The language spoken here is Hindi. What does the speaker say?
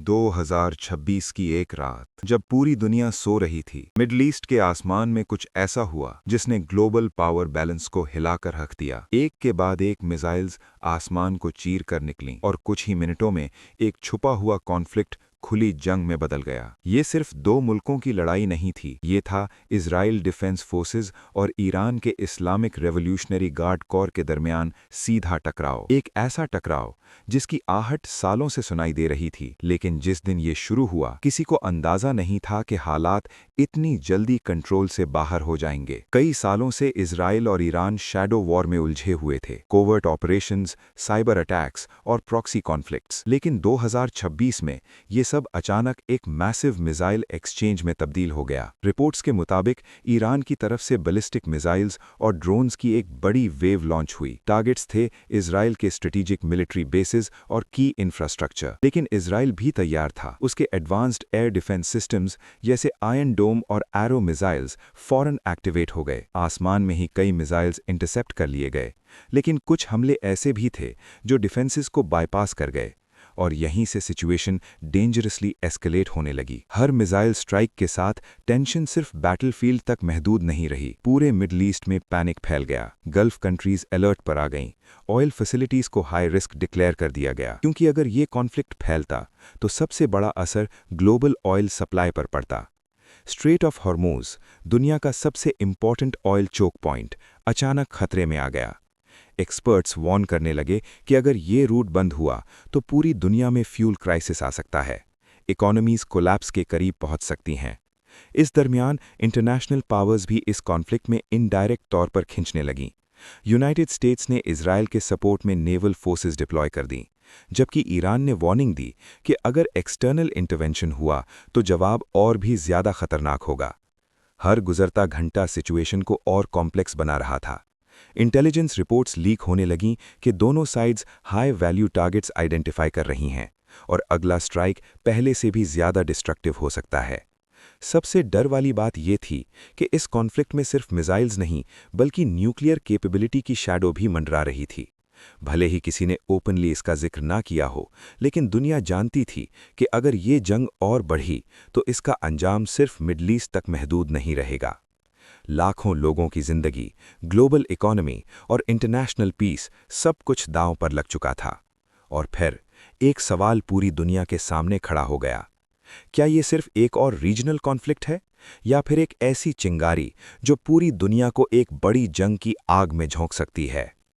2026 की एक रात जब पूरी दुनिया सो रही थी, मिडल ईस्ट के आसमान में कुछ ऐसा हुआ जिसने ग्लोबल पावर बैलेंस को हिलाकर रख दिया। एक के बाद एक मिसाइल्स आसमान को चीर कर निकलीं और कुछ ही मिनटों में एक छुपा हुआ कॉन्फ्लिक्ट खुली जंग में बदल गया। ये सिर्फ दो मुल्कों की लड़ाई नहीं थी, ये था इजराइल डिफेंस फोर्सेस और ईरान के इस्लामिक रेवोल्यूशनरी गार्ड कॉर के दरमियान सीधा टकराव। एक ऐसा टकराव जिसकी आहट सालों से सुनाई दे रही थी, लेकिन जिस दिन ये शुरू हुआ किसी को अंदाजा नहीं था कि हालात इतनी जल्दी कंट्रोल से बाहर हो जाएंगे। कई सालों से इजराइल और ईरान शैडो वॉर में उलझे हुए थे, कोवर्ट ऑपरेशंस, साइबर अटैक्स और प्रॉक्सी कॉन्फ्लिक्ट्स। लेकिन 2026 में ये सब अचानक एक मैसिव मिसाइल एक्सचेंज में तब्दील हो गया। रिपोर्ट्स के मुताबिक ईरान की तरफ से बैलिस्टिक मिसाइल्स और ड्रोन्स की एक बड़ी वेव लॉन्च हुई। टारगेट्स थे इजराइल के स्ट्रेटेजिक मिलिट्री बेसिस और की इंफ्रास्ट्रक्चर। लेकिन इजराइल भी तैयार था। उसके एडवांस्ड एयर डिफेंस सिस्टम्स जैसे आयरन डोम और एरो मिसाइल्स फौरन एक्टिवेट हो गए। आसमान में ही कई मिसाइल्स इंटरसेप्ट कर लिए गए, लेकिन कुछ हमले ऐसे भी थे जो डिफेंसेस को बाईपास कर गए और यहीं से सिचुएशन डेंजरसली एस्केलेट होने लगी। हर मिसाइल स्ट्राइक के साथ टेंशन सिर्फ बैटलफील्ड तक महदूद नहीं रही, पूरे मिडल ईस्ट में पैनिक फैल गया। गल्फ कंट्रीज अलर्ट पर आ गईं, ऑयल फैसिलिटीज को हाई रिस्क डिक्लेयर कर दिया गया, क्योंकि अगर ये कॉन्फ्लिक्ट फैलता तो सबसे बड़ा असर ग्लोबल ऑयल सप्लाई पर पड़ता। स्ट्रेट ऑफ हॉर्मोज, दुनिया का सबसे इंपॉर्टेंट ऑयल चोक पॉइंट, अचानक खतरे में आ गया। एक्सपर्ट्स वार्न करने लगे कि अगर ये रूट बंद हुआ तो पूरी दुनिया में फ्यूल क्राइसिस आ सकता है, इकोनॉमीज कोलैप्स के करीब पहुंच सकती हैं। इस दरमियान इंटरनेशनल पावर्स भी इस कॉन्फ्लिक्ट में इनडायरेक्ट तौर पर खिंचने लगीं। यूनाइटेड स्टेट्स ने इजराइल के सपोर्ट में नेवल फोर्सेस डिप्लॉय कर दी, जबकि ईरान ने वार्निंग दी कि अगर एक्सटर्नल इंटरवेंशन हुआ तो जवाब और भी ज्यादा खतरनाक होगा। हर गुजरता घंटा सिचुएशन को और कॉम्प्लेक्स बना रहा था। इंटेलिजेंस रिपोर्ट्स लीक होने लगीं कि दोनों sides high value targets identify कर रही हैं और अगला स्ट्राइक पहले से भी ज्यादा डिस्ट्रक्टिव हो सकता है। सबसे डर वाली बात यह थी कि इस कॉन्फ्लिक्ट में सिर्फ मिसाइल्स नहीं बल्कि न्यूक्लियर कैपेबिलिटी की शैडो भी मंडरा रही थी। भले ही किसी ने ओपनली इसका जिक्र ना किया हो, लेकिन दुनिया जानती थी कि अगर ये जंग और बढ़ी तो इसका अंजाम सिर्फ मिडल ईस्ट तक महदूद नहीं रहेगा। लाखों लोगों की जिंदगी, ग्लोबल इकोनॉमी और इंटरनेशनल पीस सब कुछ दांव पर लग चुका था। और फिर एक सवाल पूरी दुनिया के सामने खड़ा हो गया, क्या ये सिर्फ एक और रीजनल कॉन्फ्लिक्ट है या फिर एक ऐसी चिंगारी जो पूरी दुनिया को एक बड़ी जंग की आग में झोंक सकती है?